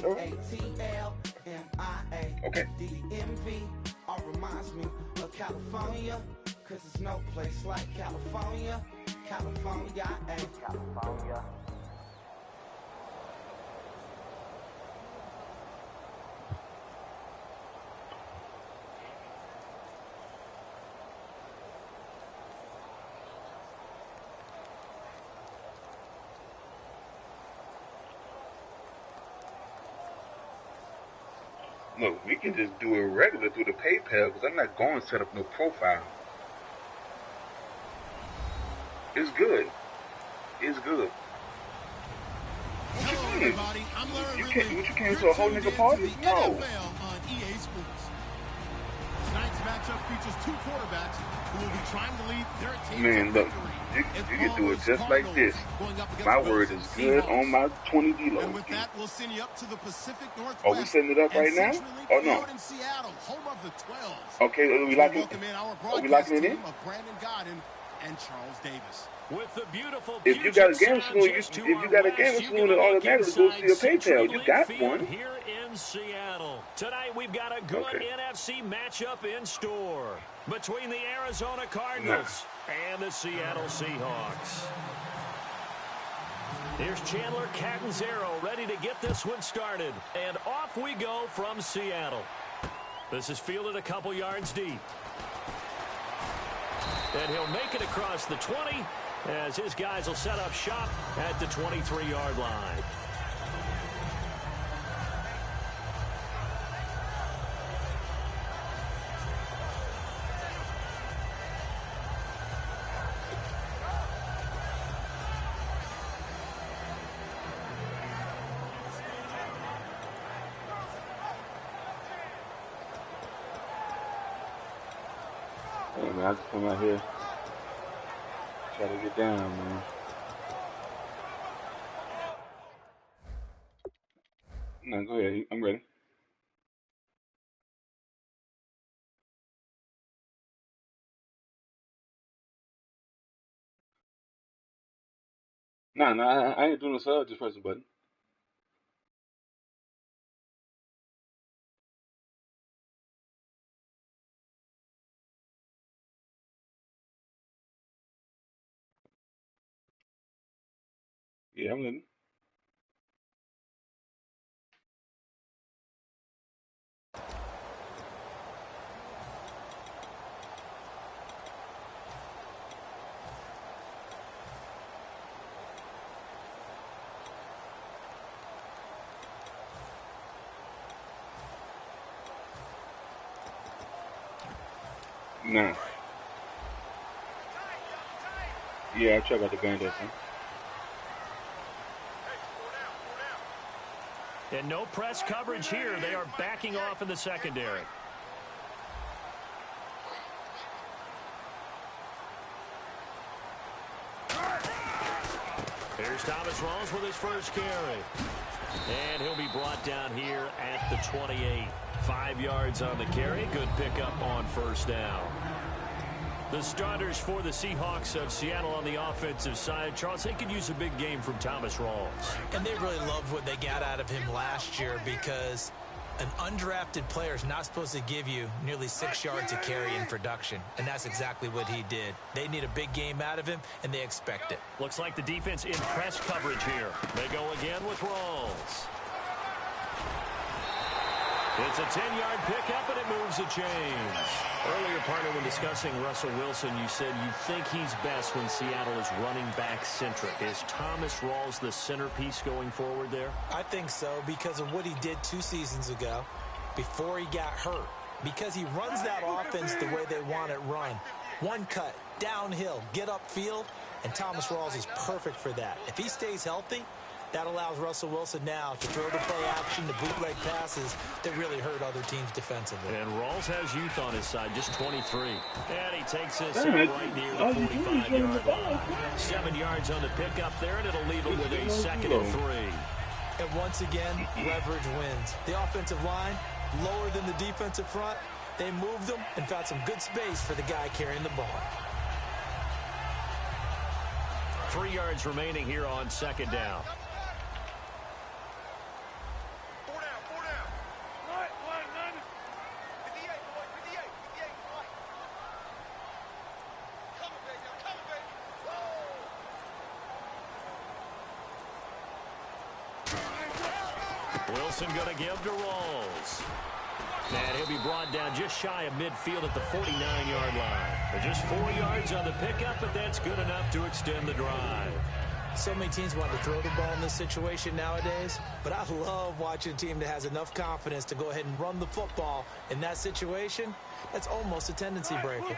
Okay. Reminds me of California, cause there's no place like California. California, California. Look, we can just do it regular through the PayPal because I'm not going to set up no profile. It's good. It's good. Hello, everybody. I'm Larry Ridley. You came to a whole nigga party? No. NFL on EA Sports. Tonight's matchup features two quarterbacks who will be trying to lead their team. Man, look, you can do it just like this. My word is good on my 20 D-Lo. And with that, we'll send you up to the Pacific Northwest. Are we setting it up right now? Or no? In Seattle, home of the 12s. Okay, are we locking it in? Of Brandon Godden and Charles Davis. With the beautiful if you got a game saloon, it automatically goes to your PayPal. You got one. Here in Seattle. Tonight we've got a good NFC matchup in store between the Arizona Cardinals and the Seattle Seahawks. Here's Chandler Catanzaro ready to get this one started. And off we go from Seattle. This is fielded a couple yards deep. And he'll make it across the 20 as his guys will set up shop at the 23-yard line. Hey, man, I just come out here. Try to get down, man. No, go ahead. I'm ready. No, I ain't doing the sub. Just press the button. Yeah, I'm living. Nah. Yeah, I tried about the gun that thing. And no press coverage here. They are backing off in the secondary. Here's Thomas Rawls with his first carry. And he'll be brought down here at the 28. 5 yards on the carry. Good pickup on first down. The starters for the Seahawks of Seattle on the offensive side. Charles, they could use a big game from Thomas Rawls. And they really loved what they got out of him last year because an undrafted player is not supposed to give you nearly 6 yards a carry in production. And that's exactly what he did. They need a big game out of him, and they expect it. Looks like the defense in press coverage here. They go again with Rawls. It's a 10-yard pickup, and it moves the chains. Earlier, partner, when discussing Russell Wilson, you said you think he's best when Seattle is running back centric. Is Thomas Rawls the centerpiece going forward there? I think so because of what he did 2 seasons ago before he got hurt. Because he runs that offense the way they want it run. One cut, downhill, get upfield, and Thomas Rawls is perfect for that. If he stays healthy, that allows Russell Wilson now to throw the play action, the bootleg passes that really hurt other teams defensively. And Rawls has youth on his side, just 23. And he takes this right near the 45-yard line. 7 yards on the pickup there, and it'll leave him with a 2nd and 3. And once again, leverage wins. The offensive line, lower than the defensive front. They moved them and found some good space for the guy carrying the ball. 3 yards remaining here on 2nd down. Wilson going to give to Rawls. And he'll be brought down just shy of midfield at the 49-yard line. They're just 4 yards on the pickup, but that's good enough to extend the drive. So many teams want to throw the ball in this situation nowadays, but I love watching a team that has enough confidence to go ahead and run the football in that situation. That's almost a tendency breaker.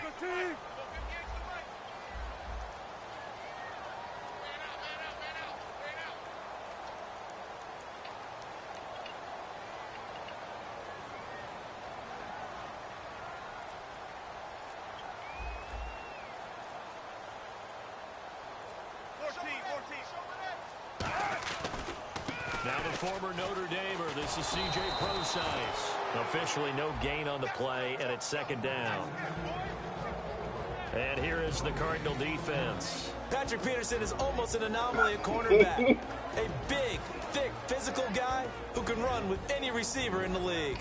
Now the former Notre Damer, this is C.J. Prosise. Officially no gain on the play, and it's second down. And here is the Cardinal defense. Patrick Peterson is almost an anomaly at cornerback. A big, thick, physical guy who can run with any receiver in the league.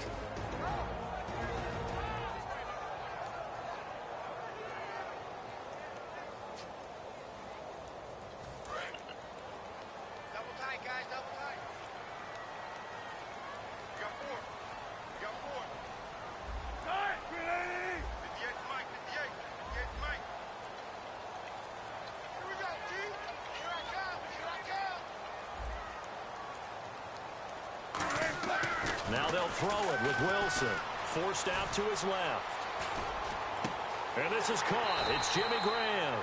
Now they'll throw it with Wilson. Forced out to his left. And this is caught. It's Jimmy Graham.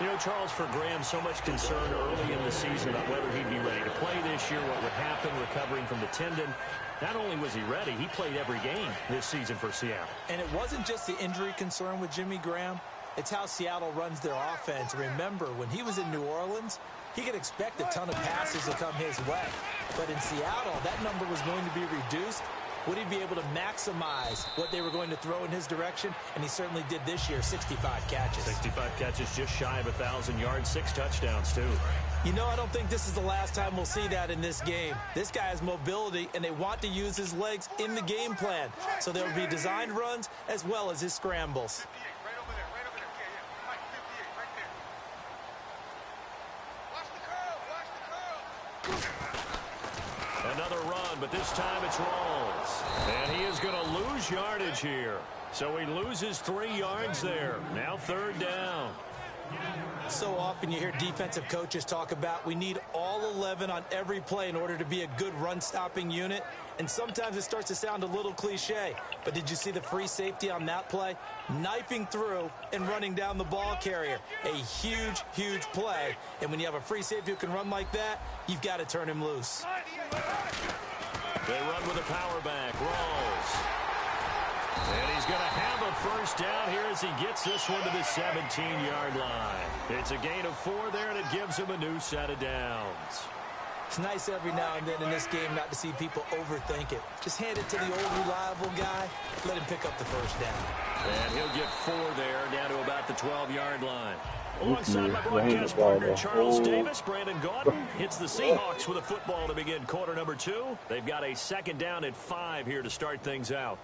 You know, Charles, for Graham, so much concern early in the season about whether he'd be ready to play this year, what would happen recovering from the tendon. Not only was he ready, he played every game this season for Seattle. And it wasn't just the injury concern with Jimmy Graham. It's how Seattle runs their offense. Remember, when he was in New Orleans, he could expect a ton of passes to come his way. But in Seattle, that number was going to be reduced. Would he be able to maximize what they were going to throw in his direction? And he certainly did this year, 65 catches. 65 catches, just shy of 1,000 yards, 6 touchdowns, too. You know, I don't think this is the last time we'll see that in this game. This guy has mobility, and they want to use his legs in the game plan. So there will be designed runs as well as his scrambles. Another run, but this time it's Rawls. And he is going to lose yardage here. So he loses 3 yards there. Now third down. So often you hear defensive coaches talk about we need all 11 on every play in order to be a good run-stopping unit. And sometimes it starts to sound a little cliche. But did you see the free safety on that play? Knifing through and running down the ball carrier. A huge, huge play. And when you have a free safety who can run like that, you've got to turn him loose. They run with a power back. Rawls. And he's going to have a first down here as he gets this one to the 17-yard line. It's a gain of 4 there, and it gives him a new set of downs. It's nice every now and then in this game not to see people overthink it. Just hand it to the old reliable guy. Let him pick up the first down. And he'll get 4 there, down to about the 12-yard line. Alongside my broadcast partner, Charles Davis, Brandon Gaudin hits the Seahawks with a football to begin quarter number 2. They've got a second down at 5 here to start things out.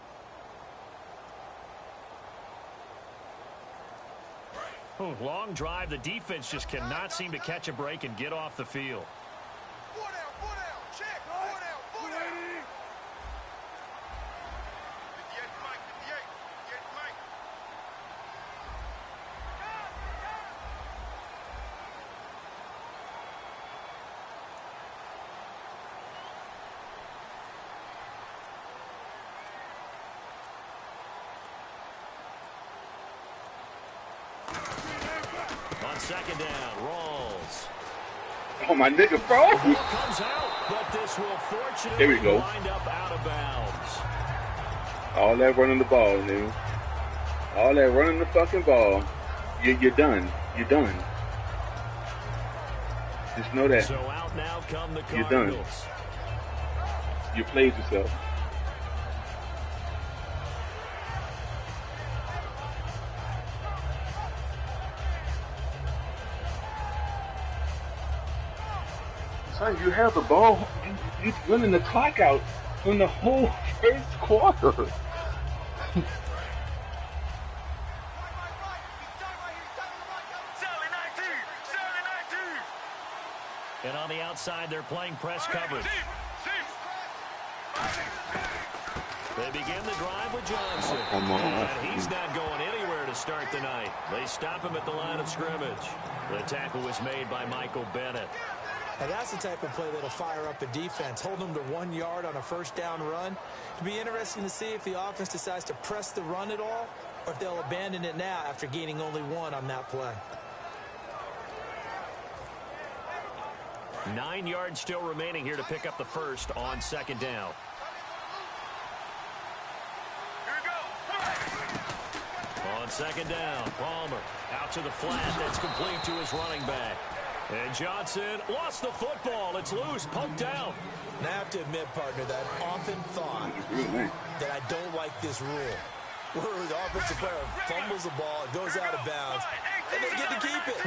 Long drive. The defense just cannot seem to catch a break and get off the field. Second down, Rawls. Oh, my nigga, bro. Comes out, but this will fortunately wind up out of bounds. All that running the ball, dude. All that running the fucking ball. You're done. You're done. Just know that. So out now come the Cardinals. You're done. You played yourself. Son, you have the ball. You're running the clock out in the whole first quarter. And on the outside, they're playing press coverage. They begin the drive with Johnson. And he's not going anywhere to start the night. They stop him at the line of scrimmage. The tackle was made by Michael Bennett. And that's the type of play that'll fire up a defense. Hold them to 1 yard on a first down run. It'll be interesting to see if the offense decides to press the run at all or if they'll abandon it now after gaining only 1 on that play. 9 yards still remaining here to pick up the first on second down. On second down, Palmer out to the flat. That's complete to his running back. And Johnson lost the football. It's loose, poked out. And I have to admit, partner, that I've often thought that I don't like this rule. Where the offensive player fumbles the ball, it goes out of bounds, and they get to keep it.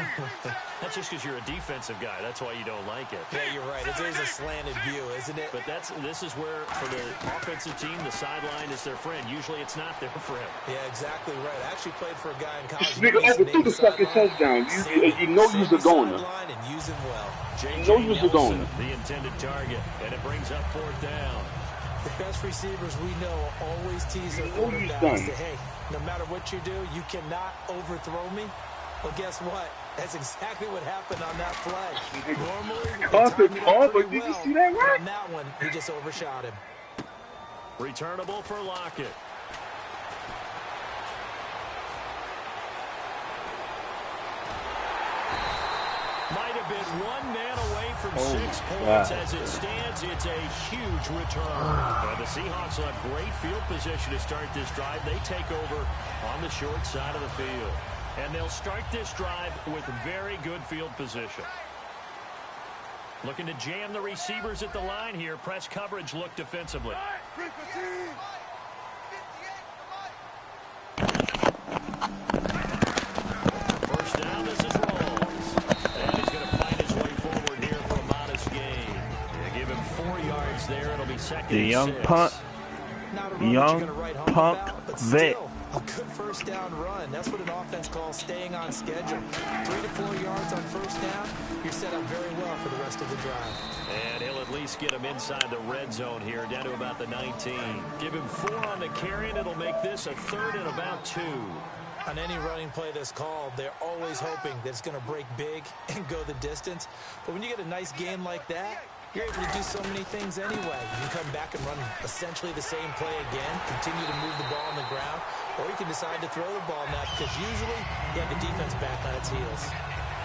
That's just because you're a defensive guy. That's why you don't like it. Yeah, you're right. It is a slanted view, isn't it? But this is where, for the offensive team, the sideline is their friend. Usually it's not their friend. Yeah, exactly right. I actually played for a guy in college. This nigga overthrew the fucking touchdown. You know you was a goner. And use him well. J.J. You know you was a goner. The intended target, and it brings up fourth down. The best receivers we know always tease their quarterbacks that, hey, no matter what you do, you cannot overthrow me. Well, guess what? That's exactly what happened on that play. Normally, but did you see that right? On that one, he just overshot him. Returnable for Lockett. Might have been 1 man away from 6 points. As it stands, it's a huge return. The Seahawks will have great field position to start this drive. They take over on the short side of the field. And they'll start this drive with very good field position. Looking to jam the receivers at the line here. Press coverage look defensively. First down, this is Rawls. And he's going to fight his way forward here for a modest gain. They give him 4 yards there. It'll be second and 6. Young punk vet. A good first down run. That's what an offense calls staying on schedule. 3 to 4 yards on first down. You're set up very well for the rest of the drive. And he'll at least get him inside the red zone here, down to about the 19. Give him 4 on the carry, and it'll make this a 3rd and about 2. On any running play that's called, they're always hoping that it's going to break big and go the distance. But when you get a nice gain like that, you're able to do so many things anyway. You can come back and run essentially the same play again, continue to move the ball on the ground, or you can decide to throw the ball now because usually you have the defense back on its heels.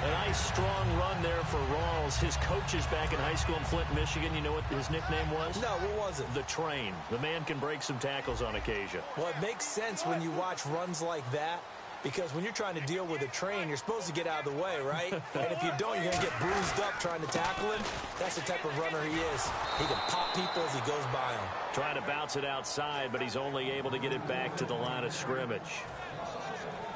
A nice strong run there for Rawls. His coach is back in high school in Flint, Michigan. You know what his nickname was? No, what was it? The Train. The man can break some tackles on occasion. Well, it makes sense when you watch runs like that. Because when you're trying to deal with a train, you're supposed to get out of the way, right? And if you don't, you're going to get bruised up trying to tackle him. That's the type of runner he is. He can pop people as he goes by them. Trying to bounce it outside, but he's only able to get it back to the line of scrimmage.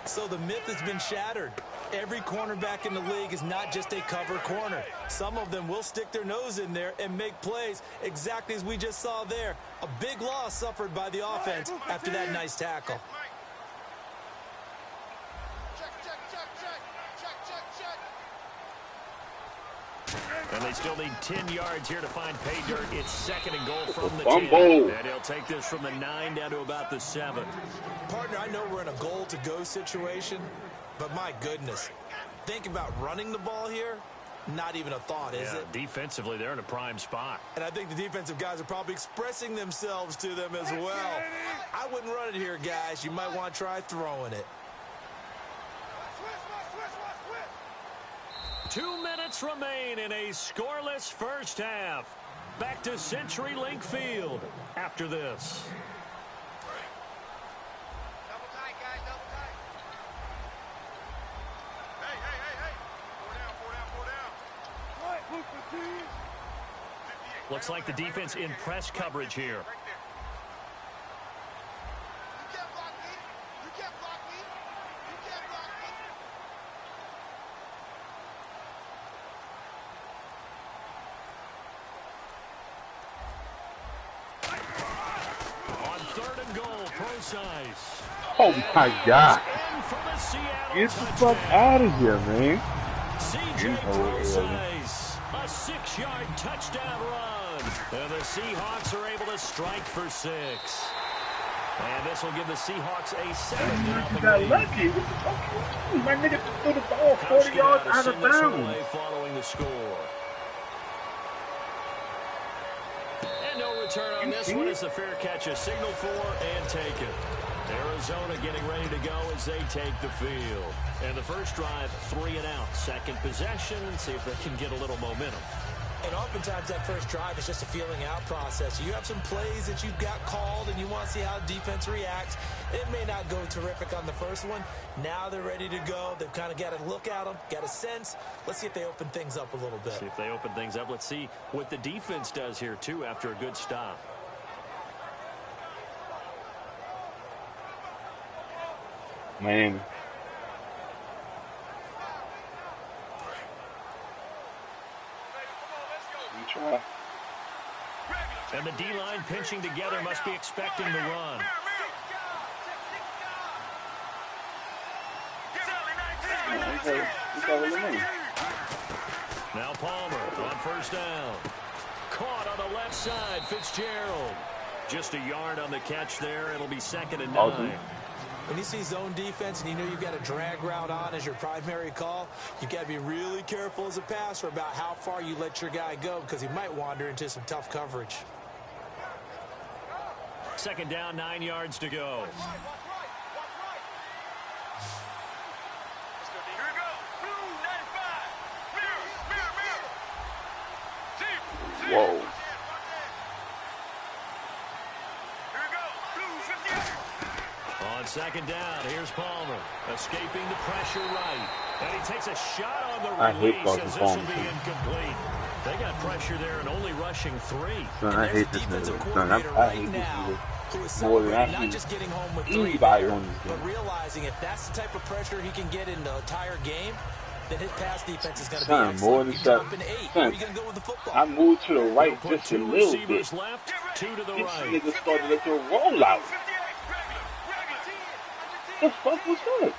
So the myth has been shattered. Every cornerback in the league is not just a cover corner. Some of them will stick their nose in there and make plays exactly as we just saw there. A big loss suffered by the offense after that nice tackle. And they still need 10 yards here to find pay dirt. It's 2nd and goal from the 10. And he'll take this from the 9 down to about the 7. Partner, I know we're in a goal-to-go situation, but my goodness, think about running the ball here. Not even a thought, is it? Defensively, they're in a prime spot. And I think the defensive guys are probably expressing themselves to them as well. I wouldn't run it here, guys. You might want to try throwing it. 2 minutes remain in a scoreless first half. Back to CenturyLink Field after this. Double tight, guys, double tight. Hey. 4 down. Looks like the defense in press coverage here. Oh my God. Get the fuck out of here, man. CJ Procise, a 6-yard touchdown run. And the Seahawks are able to strike for 6. And this will give the Seahawks a 7-0 You got lead. lucky. What the fuck you mean? My nigga threw the ball 40 yards out of bounds. Following the score. And no return on this one as the fair catch is signaled for and taken. Arizona getting ready to go as they take the field. And the first drive, 3 and out. Second possession, see if they can get a little momentum. And oftentimes that first drive is just a feeling out process. You have some plays that you've got called and you want to see how the defense reacts. It may not go terrific on the first one. Now they're ready to go. They've kind of got to look at them, got a sense. Let's see if they open things up a little bit. See if they open things up. Let's see what the defense does here, too, after a good stop. Miami. Try. And the D-line pinching together must be expecting the run. Now Palmer on first down. Caught on the left side, Fitzgerald. Just a yard on the catch there. It'll be 2nd and 9. When you see zone defense and you know you've got a drag route on as your primary call, you've got to be really careful as a passer about how far you let your guy go because he might wander into some tough coverage. 2nd down, 9 yards to go. Whoa. On 2nd down, here's Palmer, escaping the pressure right. And he takes a shot on the release as this will be incomplete. They got pressure there and only rushing 3. Son, I hate this nigga. Son, I hate this nigga more than I hate anybody on this game. But realizing if that's the type of pressure he can get in the entire game, then his pass defense is going to be excellent. More than You're dropping 8. Where are you going to go with the football? I moved to the right just a little bit. Left, 2 to the This right. nigga started at the rollout. The fuck was that?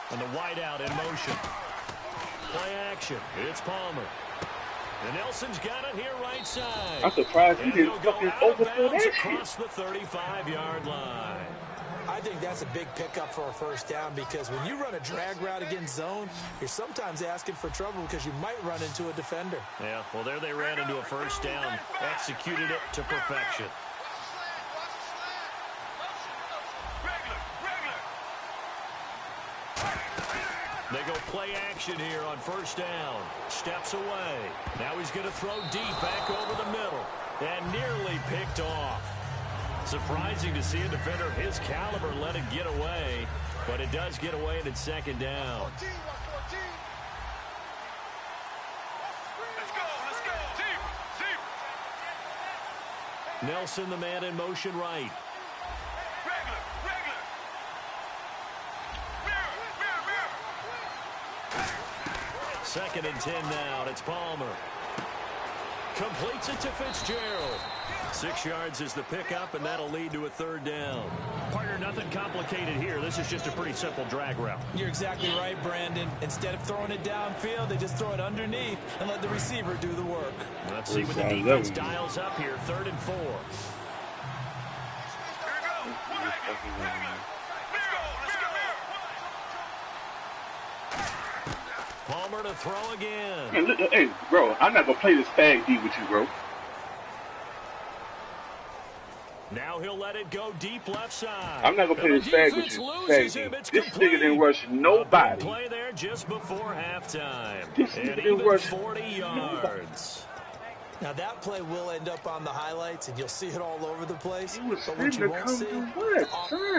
And the wideout in motion. Play action. It's Palmer. And Nelson's got it here right side. I'm surprised he didn't fucking overthrow that shit. Across the 35-yard line. I think that's a big pickup for a first down because when you run a drag route against zone, you're sometimes asking for trouble because you might run into a defender. Yeah, well, there they ran into a first down. Executed it to perfection. They go play action here on first down. Steps away. Now he's going to throw deep back over the middle. And nearly picked off. Surprising to see a defender of his caliber let it get away. But it does get away and it's 2nd down. Nelson, the man in motion right. 2nd and 10 now. It's Palmer. Completes it to Fitzgerald. 6 yards is the pickup, and that'll lead to a 3rd down. Partner, nothing complicated here. This is just a pretty simple drag route. You're exactly right, Brandon. Instead of throwing it downfield, they just throw it underneath and let the receiver do the work. Let's see what the defense dials up here. 3rd and 4. Palmer to throw again. Man, look, hey, bro, I'm not going to play this fag D with you, bro. Now he'll let it go deep left side. I'm not going to play this fag with you. Fag D. This nigga didn't rush nobody. Play there just before halftime. This nigga didn't rush 40 yards. Now that play will end up on the highlights, and you'll see it all over the place. You was but what you won't see,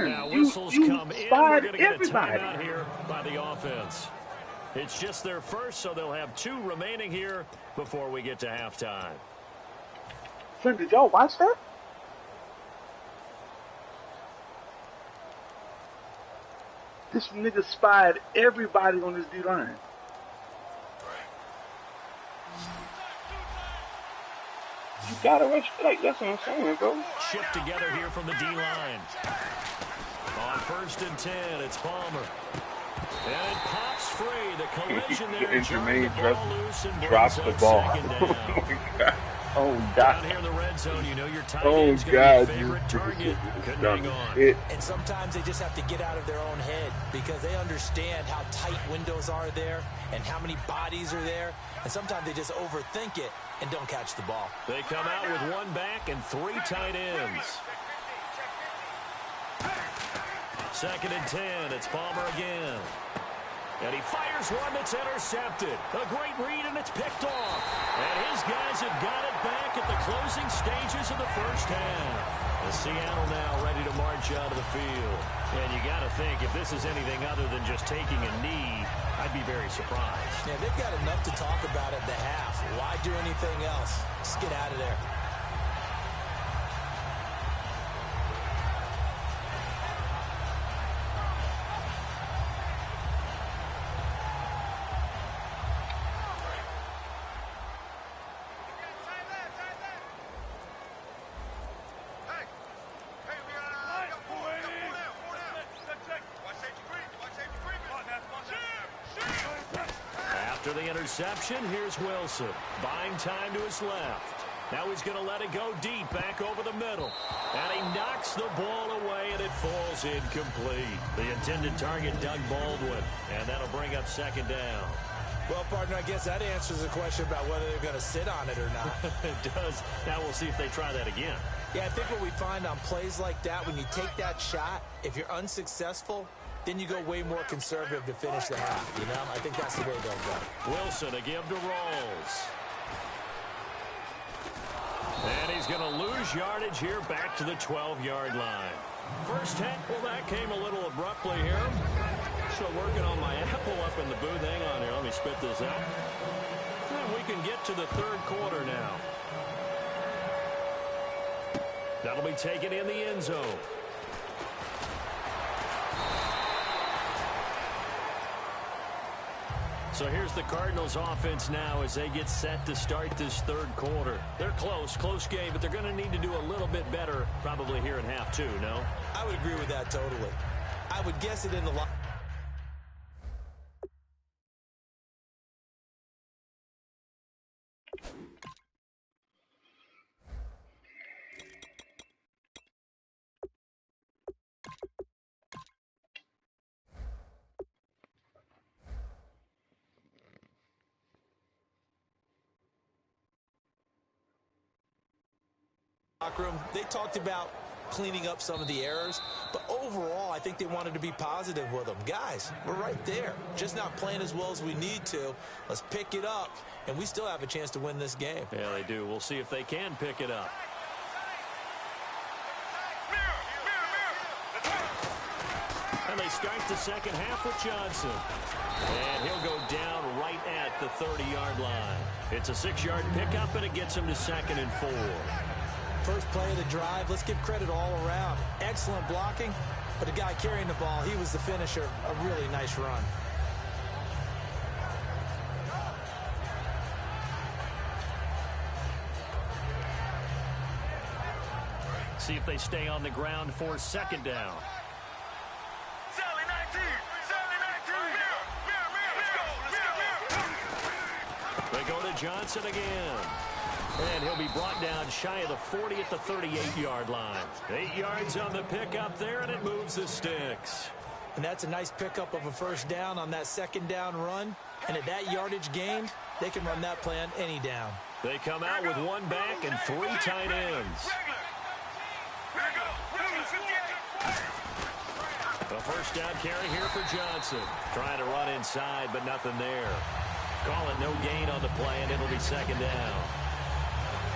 now whistles come in. We're going to get a timeout here by the offense. It's just their first, so they'll have 2 remaining here before we get to halftime. Son, did y'all watch that? This nigga spied everybody on this D-line. You gotta rush, like, that's what I'm saying, bro. Shift together here from the D-line. On 1st and 10, it's Palmer. And it pops free. The collision there. And Jermaine drops the ball. Oh my God. Oh God. Down here in the red zone, you know your tight Oh end's going God. to be your favorite target. Couldn't hang on. And sometimes they just have to get out of their own head because they understand how tight windows are there and how many bodies are there. And sometimes they just overthink it and don't catch the ball. They come out with one back and 3 tight ends. 2nd and 10. It's Palmer again. And he fires one that's intercepted. A great read, and it's picked off. And his guys have got it back at the closing stages of the first half. And Seattle now ready to march out of the field. And you got to think, if this is anything other than just taking a knee, I'd be very surprised. Yeah, they've got enough to talk about at the half. Why do anything else? Just get out of there. After the interception, here's Wilson. Buying time to his left. Now he's going to let it go deep back over the middle. And he knocks the ball away, and it falls incomplete. The intended target, Doug Baldwin. And that'll bring up 2nd down. Well, partner, I guess that answers the question about whether they're going to sit on it or not. It does. Now we'll see if they try that again. Yeah, I think what we find on plays like that, when you take that shot, if you're unsuccessful, then you go way more conservative to finish the half, you know? I think that's the way they'll go. Wilson a give to Rawls. And he's going to lose yardage here back to the 12-yard line. First hit, well, that came a little abruptly here. So working on my apple up in the booth. Hang on here, let me spit this out. And we can get to the 3rd quarter now. That'll be taken in the end zone. So here's the Cardinals offense now as they get set to start this 3rd quarter. They're close game, but they're going to need to do a little bit better probably here in half 2, no? I would agree with that totally. I would guess it in the line. Room, they talked about cleaning up some of the errors, but overall I think they wanted to be positive with them. Guys, we're right there, just not playing as well as we need to. Let's pick it up, and we still have a chance to win this game. Yeah, they do. We'll see if they can pick it up. And they start the 2nd half with Johnson. And he'll go down right at the 30-yard line. It's a 6-yard pickup, and it gets him to 2nd and 4. First play of the drive, let's give credit all around. Excellent blocking, but the guy carrying the ball, he was the finisher. A really nice run. See if they stay on the ground for 2nd down. They go to Johnson again. And he'll be brought down shy of the 40 at the 38-yard line. 8 yards on the pickup there, and it moves the sticks. And that's a nice pickup of a 1st down on that 2nd down run. And at that yardage gained, they can run that play on any down. They come out with 1 back and 3 tight ends. A 1st down carry here for Johnson. Trying to run inside, but nothing there. Call it no gain on the play, and it'll be 2nd down.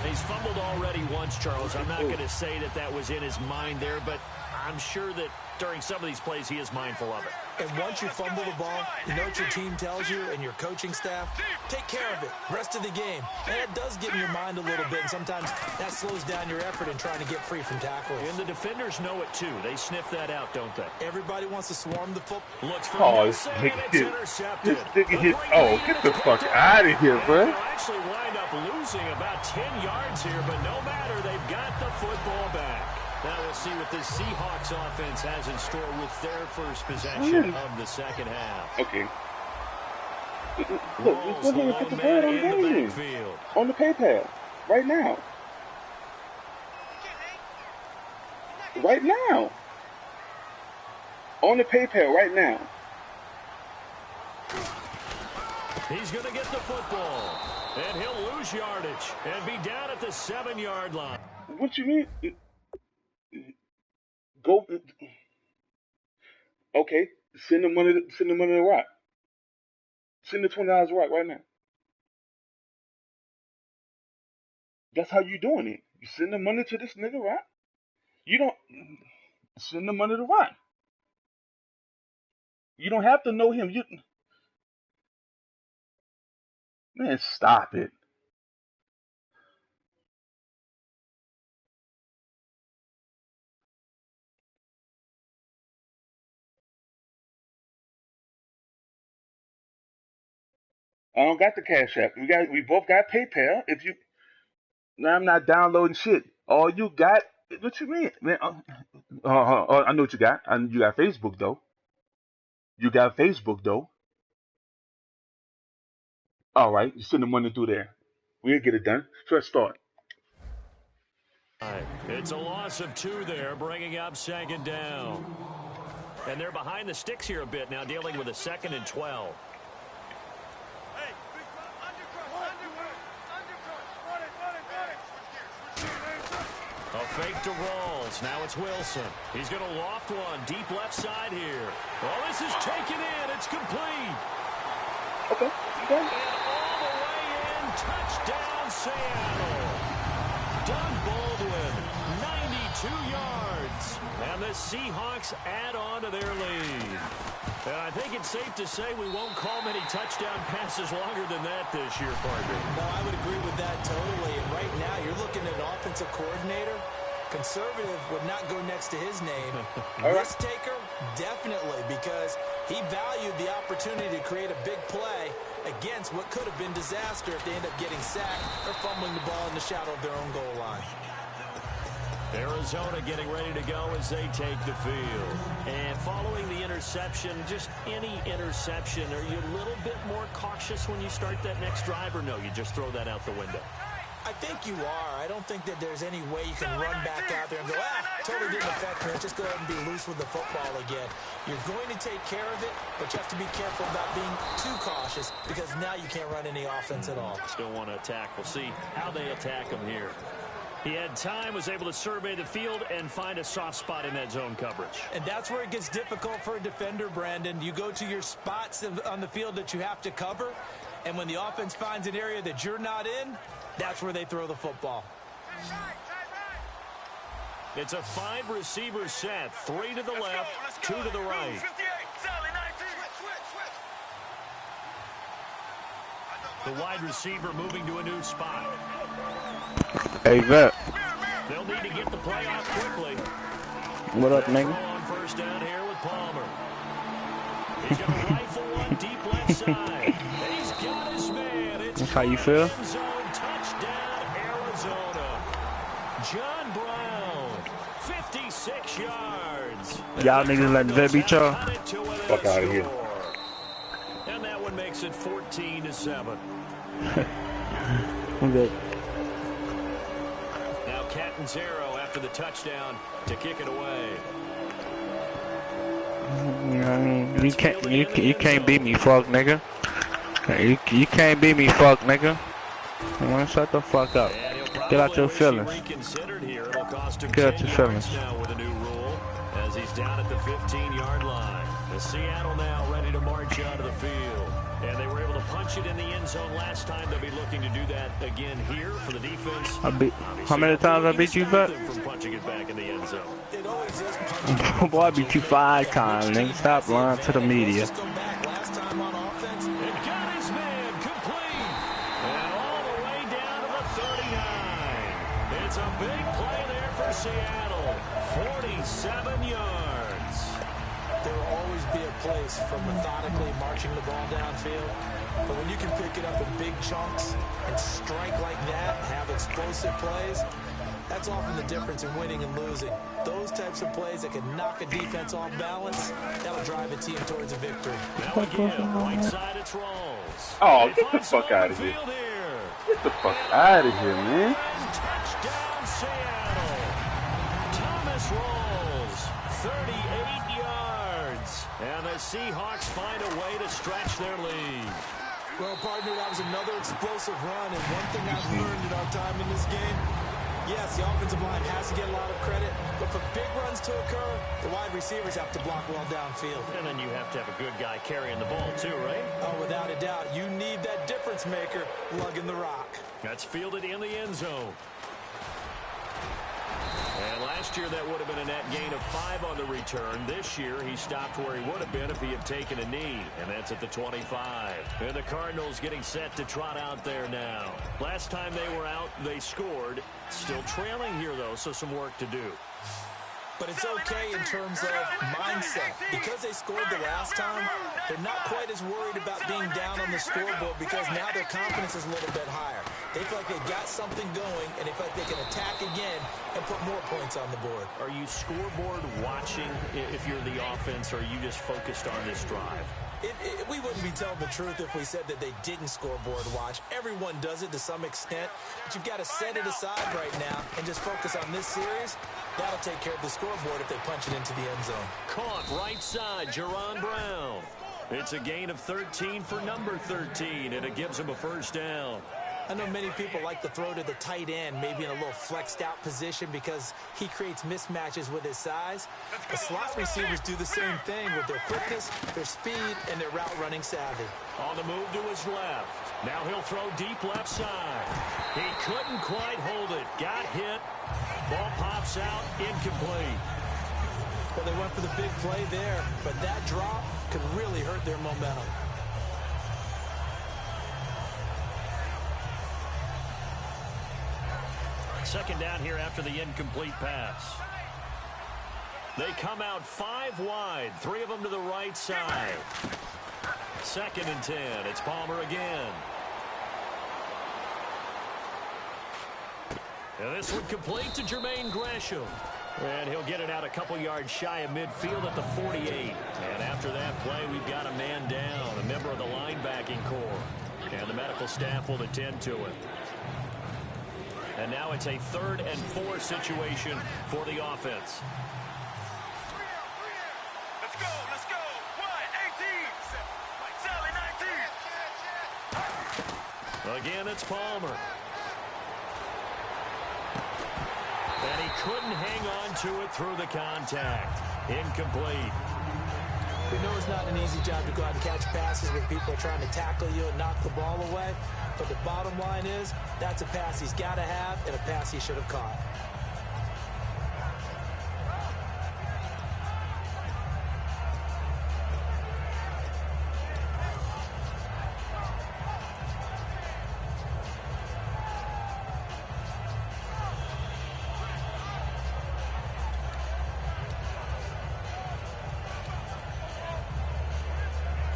He's fumbled already once, Charles. I'm not going to say that that was in his mind there, but I'm sure that during some of these plays he is mindful of it. And once you fumble the ball, you know what your team tells you and your coaching staff? Take care of it. Rest of the game. And it does get in your mind a little bit, and sometimes that slows down your effort in trying to get free from tackles. And the defenders know it, too. They sniff that out, don't they? Everybody wants to swarm the football. Looks for this nigga hit. Oh, get the fuck out of here, bro. They'll actually wind up losing about 10 yards here, but no matter, they've got the football back. Now we'll see what this Seahawks offense has in store with their first possession of the second half. Okay. Look, just go ahead and put the bird on game. On the PayPal. Right now. Right now. On the PayPal right now. He's going to get the football. And he'll lose yardage and be down at the 7-yard line. What you mean? Go. Okay. Send the money to Rock. Send the $20 to Rock right now. That's how you doing it. You send the money to this nigga Rock. You don't send the money to Rock. You don't have to know him. Man, stop it. I don't got the Cash App. We both got PayPal. If you now, I'm not downloading shit. All you got, what you mean, man? I know what you got. You got Facebook though. You got Facebook though. All right, you send the money through there. We'll get it done. Press start. It's a loss of 2 there, bringing up 2nd down. And they're behind the sticks here a bit now, dealing with a 2nd and 12. A fake to Rawls. Now it's Wilson. He's going to loft one deep left side here. Oh, this is taken in. It's complete. Okay. And all the way in. Touchdown, Seattle. Doug Baldwin, 92 yards. And the Seahawks add on to their lead. And I think it's safe to say we won't call many touchdown passes longer than that this year, partner. No, I would agree with that totally. And right now, you're looking at an offensive coordinator. Conservative would not go next to his name. Risk taker, definitely, because he valued the opportunity to create a big play against what could have been disaster if they end up getting sacked or fumbling the ball in the shadow of their own goal line. Arizona getting ready to go as they take the field. And following the interception, just any interception, are you a little bit more cautious when you start that next drive, or no, you just throw that out the window? I think you are. I don't think that there's any way you can run back out there and go, totally didn't affect me. Let's just go ahead and be loose with the football again. You're going to take care of it, but you have to be careful about being too cautious because now you can't run any offense at all. Still want to attack. We'll see how they attack him here. He had time, was able to survey the field and find a soft spot in that zone coverage. And that's where it gets difficult for a defender, Brandon. You go to your spots on the field that you have to cover, and when the offense finds an area that you're not in, that's where they throw the football. It's a 5-receiver set, 3 to the left, 2 to the right. The wide receiver moving to a new spot. Hey, Vet. They'll need to get the play off quickly. What up, nigga? On first down here with Palmer. He's going to rifle one deep left side. He's got his man. It's That's how you feel? zone touchdown, Arizona. John Brown, 56 yards. Y'all niggas letting Vet beat y'all? Fuck out of here. And that one makes it 14-7. I'm good. Now Catanzaro after the touchdown to kick it away. You can't beat me, fuck nigga. You can't beat me, fuck nigga. Shut the fuck up. Get out your feelings. Get out your feelings. Now with a new rule as he's down at the 15-yard line. The Seattle now ready to march out of the field. And they were able to punch it in the end zone last time. They'll be looking to do that again here for the defense. How many times I beat you, Vet? From punching it back in the end zone. It always is. Boy, I beat you 5 times, nigga. Stop lying to the media. Just go back last time on offense. It got his man complete. And all the way down to the 39. It's a big play there for Seattle. 47 yards. There will always be a place for methodically marching the ball downfield. But when you can pick it up in big chunks and strike like that, have explosive plays, That's often the difference in winning and losing. Those types of plays that can knock a defense off balance, that'll drive a team towards a victory. Now again, right side it's Rawls. Oh, get the fuck out of here. Get the fuck out of here, man. Touchdown, Seattle. Thomas Rawls, 38 yards. And the Seahawks find a way to stretch their lead. Well, partner, that was another explosive run, and one thing I've learned in our time in this game, yes, the offensive line has to get a lot of credit, but for big runs to occur, the wide receivers have to block well downfield. And then you have to have a good guy carrying the ball too, right? Oh, without a doubt. You need that difference maker lugging the rock. That's fielded in the end zone. And last year that would have been a net gain of 5 on the return. This year he stopped where he would have been if he had taken a knee. And that's at the 25. And the Cardinals getting set to trot out there now. Last time they were out, they scored. Still trailing here, though, so some work to do. But it's okay in terms of mindset. Because they scored the last time, they're not quite as worried about being down on the scoreboard because now their confidence is a little bit higher. They feel like they've got something going, and they feel like they can attack again and put more points on the board. Are you scoreboard watching if you're the offense, or are you just focused on this drive? We wouldn't be telling the truth if we said that they didn't scoreboard watch. Everyone does it to some extent, but you've got to set it aside right now and just focus on this series. That'll take care of the scoreboard if they punch it into the end zone. Caught right side, Jaron Brown. It's a gain of 13 for number 13, and it gives him a first down. I know many people like to throw to the tight end, maybe in a little flexed out position because he creates mismatches with his size. The slot receivers do the same thing with their quickness, their speed, and their route running savvy. On the move to his left. Now he'll throw deep left side. He couldn't quite hold it. Got hit. Ball pops out, incomplete. Well, they went for the big play there, but that drop could really hurt their momentum. Second down here after the incomplete pass. They come out 5 wide, 3 of them to the right side. 2nd and 10. It's Palmer again. And this one complete to Jermaine Gresham. And he'll get it out a couple yards shy of midfield at the 48. And after that play, we've got a man down, a member of the linebacking corps. And the medical staff will attend to it. And now it's a 3rd and 4 situation for the offense. Let's go, let's go. 1, 18. Sally 19. Again, it's Palmer. And he couldn't hang on to it through the contact. Incomplete. We know it's not an easy job to go out and catch passes when people are trying to tackle you and knock the ball away. But the bottom line is, that's a pass he's got to have and a pass he should have caught.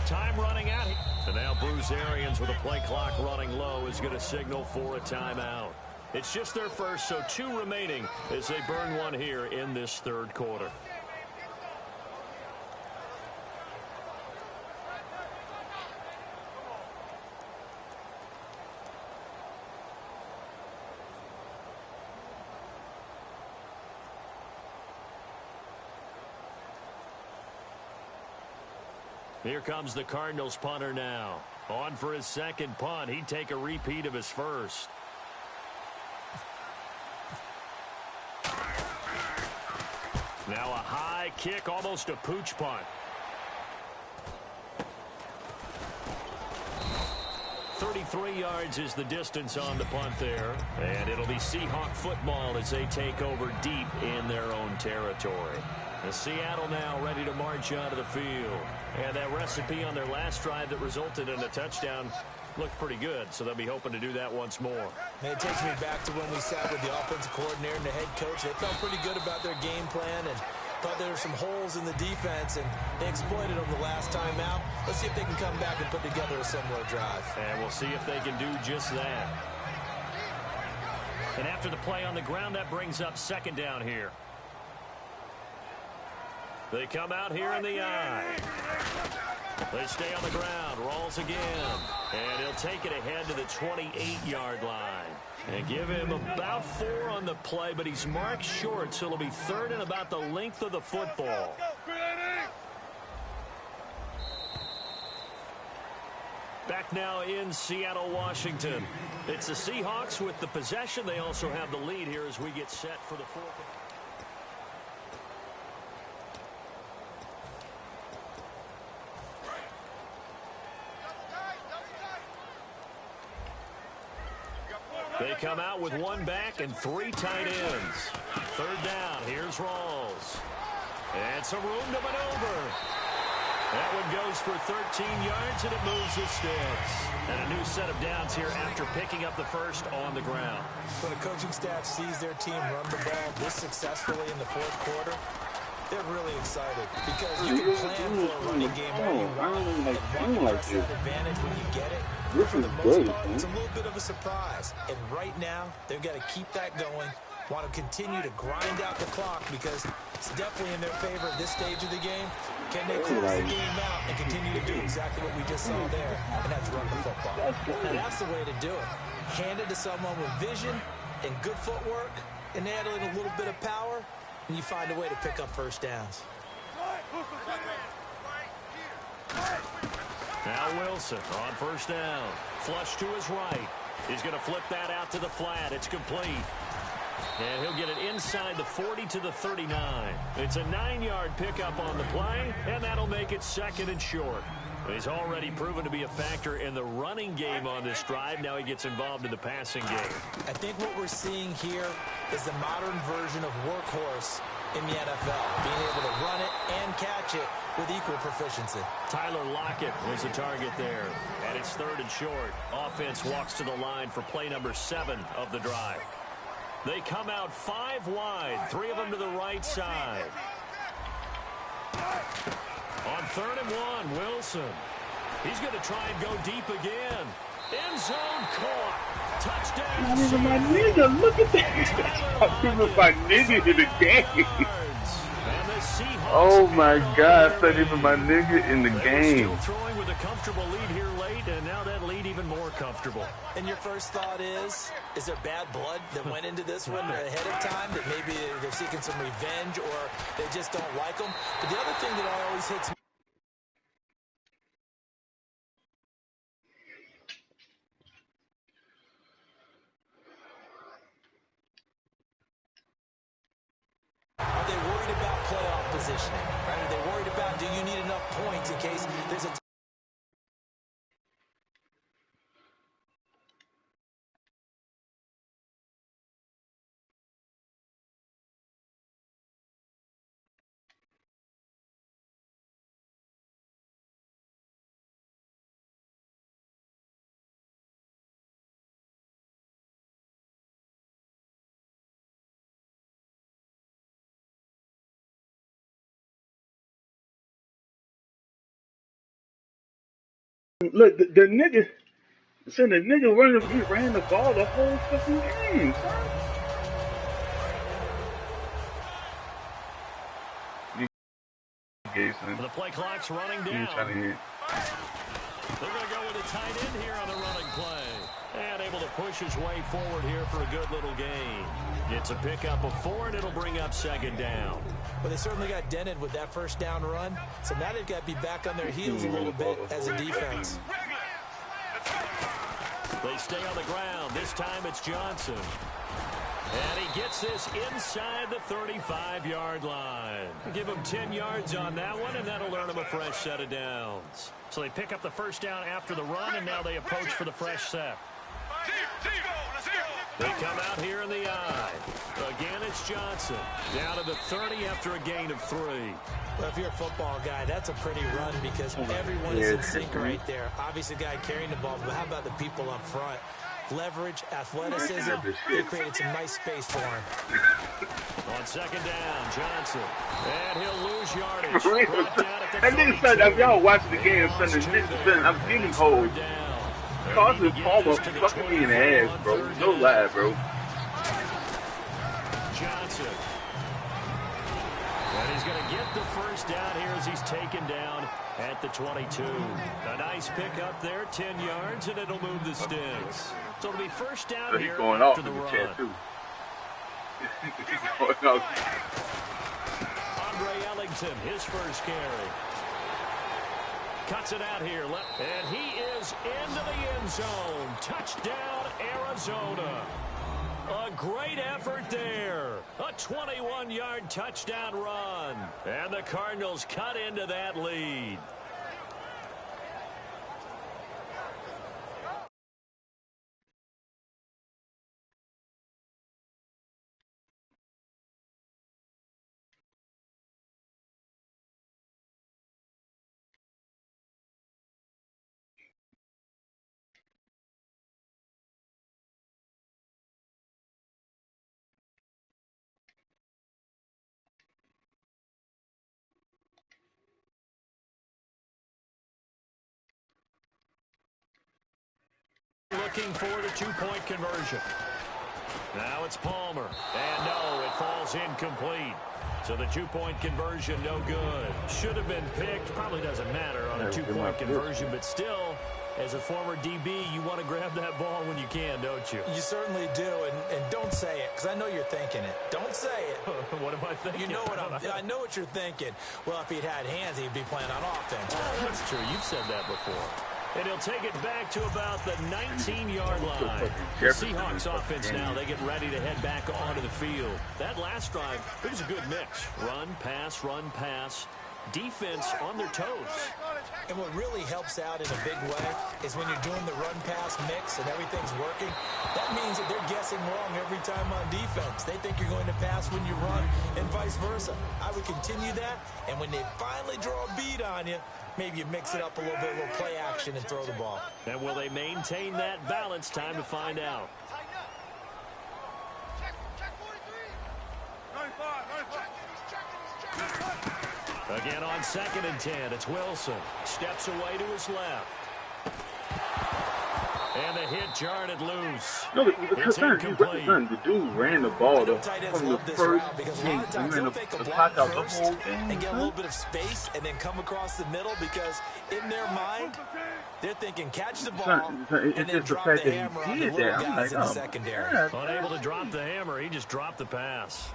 Time running out. And now Bruce Arians with a play clock running low is going to signal for a timeout. It's just their first, so 2 remaining as they burn one here in this 3rd quarter. Here comes the Cardinals punter now. On for his 2nd punt. He'd take a repeat of his first. Now a high kick, almost a pooch punt. 33 yards is the distance on the punt there. And it'll be Seahawk football as they take over deep in their own territory. And Seattle now ready to march onto the field. And that recipe on their last drive that resulted in a touchdown looked pretty good, so they'll be hoping to do that once more. Man, it takes me back to when we sat with the offensive coordinator and the head coach. They felt pretty good about their game plan and thought there were some holes in the defense, and they exploited them the last time out. Let's see if they can come back and put together a similar drive. And we'll see if they can do just that. And after the play on the ground, that brings up second down here. They come out here in the eye. They stay on the ground. Rolls again. And he'll take it ahead to the 28-yard line. And give him about 4 on the play, but he's marked short, so it'll be third and about the length of the football. Back now in Seattle, Washington. It's the Seahawks with the possession. They also have the lead here as we get set for the fourth. They come out with 1 back and 3 tight ends. Third down. Here's Rawls. And some room to maneuver. That one goes for 13 yards, and it moves the sticks. And a new set of downs here after picking up the first on the ground. When the coaching staff sees their team run the ball this successfully in the fourth quarter, they're really excited because you can plan for a running game where you want to press that advantage when you get it. For the most part, it's a little bit of a surprise. And right now, they've got to keep that going, want to continue to grind out the clock because it's definitely in their favor at this stage of the game. Can they close the game out and continue to do exactly what we just saw there, and that's run the football. And that's the way to do it. Hand it to someone with vision and good footwork, and add in a little bit of power, and you find a way to pick up first downs. Now Wilson on first down. Flush to his right. He's going to flip that out to the flat. It's complete. And he'll get it inside the 40 to the 39. It's a 9-yard pickup on the play, and that'll make it second and short. He's already proven to be a factor in the running game on this drive. Now he gets involved in the passing game. I think what we're seeing here is the modern version of workhorse in the NFL, being able to run it and catch it with equal proficiency. Tyler Lockett was the target there, and it's third and short. Offense walks to the line for play number 7 of the drive. They come out 5 wide, 3 of them to the right side. On third and 1, Wilson. He's going to try and go deep again. End zone caught. Touchdown. Not even my nigga. Look at that. Not even my nigga in the game. Oh my God, that's not even my nigga in the game. Still throwing with a comfortable lead here late, and now that lead even more comfortable. And your first thought is there bad blood that went into this one ahead of time, that maybe they're seeking some revenge or they just don't like them? But the other thing that always hits me, are they worried about playoff positioning? Right? Are they worried about, do you need enough points in case there's a Look, the nigga, said the nigga he ran the ball the whole fucking game, son. The play clock's running down. They're going to go with a tight end here on the running play. And able to push his way forward here for a good little gain. It's a pickup of 4, and it'll bring up second down. Well, they certainly got dented with that first down run. So now they've got to be back on their heels a little bit as a defense. They stay on the ground. This time it's Johnson. And he gets this inside the 35-yard line. Give him 10 yards on that one, and that'll earn him a fresh set of downs. So they pick up the first down after the run, and now they approach for the fresh set. They come out here in the eye. Again, it's Johnson. Down to the 30 after a gain of 3. Well, if you're a football guy, that's a pretty run because everyone is in sync right there. Obviously, the guy carrying the ball, but how about the people up front? Leverage, athleticism, they created some nice space for him. On second down, Johnson. And he'll lose yardage. That nigga said, if y'all watching the game, I'm getting cold. Carson Palmer fucking me in the ass, bro. No lie, bro. Johnson. And he's going to get the first down here as he's taken down at the 22. A nice pickup there, 10 yards, and it'll move the sticks. So it'll be first down here after the run. Andre Ellington, his first carry. Cuts it out here, and he is into the end zone. Touchdown, Arizona. A great effort there. A 21-yard touchdown run. And the Cardinals cut into that lead. Looking for the two-point conversion. Now it's Palmer. And no, it falls incomplete. So the two-point conversion, no good. Should have been picked. Probably doesn't matter on a two-point conversion, but still, as a former DB, you want to grab that ball when you can, don't you? You certainly do, and don't say it, because I know you're thinking it. Don't say it. What am I thinking? You know what I know what you're thinking. Well, if he'd had hands, he'd be playing on offense. That's true. You've said that before. And he'll take it back to about the 19-yard line. The Seahawks offense now, they get ready to head back onto the field. That last drive, it was a good mix. Run, pass, defense on their toes. And what really helps out in a big way is when you're doing the run-pass mix and everything's working, that means that they're guessing wrong every time on defense. They think you're going to pass when you run and vice versa. I would continue that, and when they finally draw a beat on you, maybe you mix it up a little bit, a little play action, and throw the ball. And will they maintain that balance? Time to find out. Again on 2nd and 10, it's Wilson. Steps away to his left. And the hit jarred it loose. No, the dude ran the ball from the first game. He ran the clock out the whole game. And get a little bit of space and then come across the middle, because in their mind, they're thinking catch the ball and then drop the hammer on the little guys in the secondary. Unable to drop the hammer, he just dropped the pass.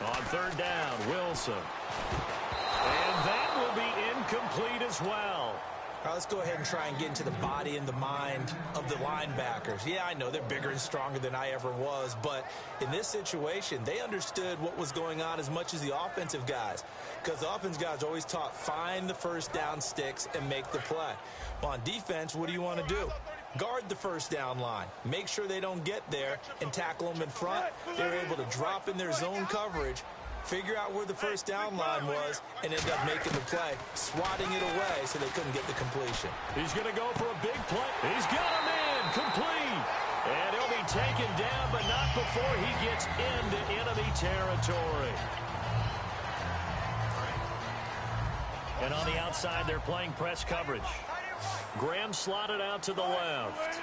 On 3rd down, Wilson. And that will be incomplete as well. All right, let's go ahead and try and get into the body and the mind of the linebackers. Yeah, I know they're bigger and stronger than I ever was, but in this situation, they understood what was going on as much as the offensive guys, because the offensive guys are always taught, find the first down sticks and make the play. Well, on defense, what do you want to do? Guard the first down line. Make sure they don't get there and tackle them in front. They're able to drop in their zone coverage, figure out where the first down line was, and end up making the play, swatting it away so they couldn't get the completion. He's going to go for a big play. He's got him in, complete. And he'll be taken down, but not before he gets into enemy territory. And on the outside, they're playing press coverage. Graham slotted out to the left.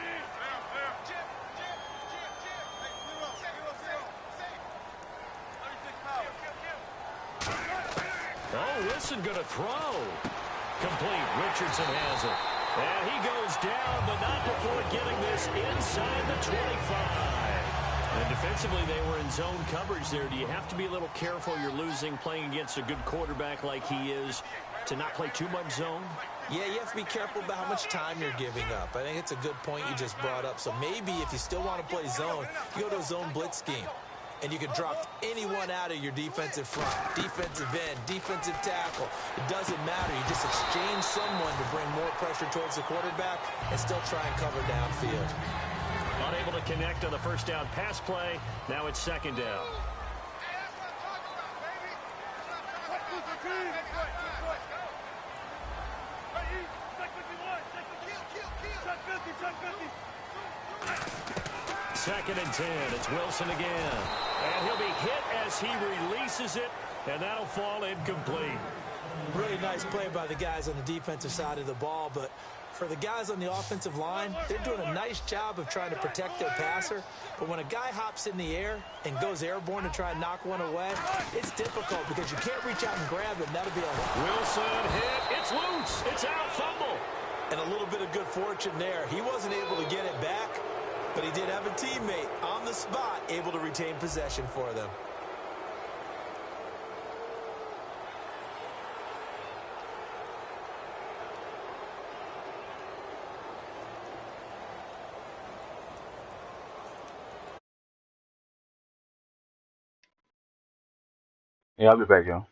Oh, Wilson going to throw. Complete. Richardson has it. And he goes down, but not before getting this inside the 25. And defensively, they were in zone coverage there. Do you have to be a little careful? You're losing, playing against a good quarterback like he is, to not play too much zone? Yeah, you have to be careful about how much time you're giving up. I think it's a good point you just brought up. So maybe if you still want to play zone, you go to a zone blitz scheme. And you can drop anyone out of your defensive front, defensive end, defensive tackle. It doesn't matter. You just exchange someone to bring more pressure towards the quarterback and still try and cover downfield. Unable to connect on the first down pass play. Now it's 2nd down. 2nd and 10. It's Wilson again. And he'll be hit as he releases it, and that'll fall incomplete. Really nice play by the guys on the defensive side of the ball, but for the guys on the offensive line, they're doing a nice job of trying to protect their passer. But when a guy hops in the air and goes airborne to try and knock one away, it's difficult because you can't reach out and grab it, and that'll be a... Wilson hit. It's loose. It's out. Fumble. And a little bit of good fortune there. He wasn't able to get it back, but he did have a teammate on the spot able to retain possession for them. Yeah, I'll be back, y'all.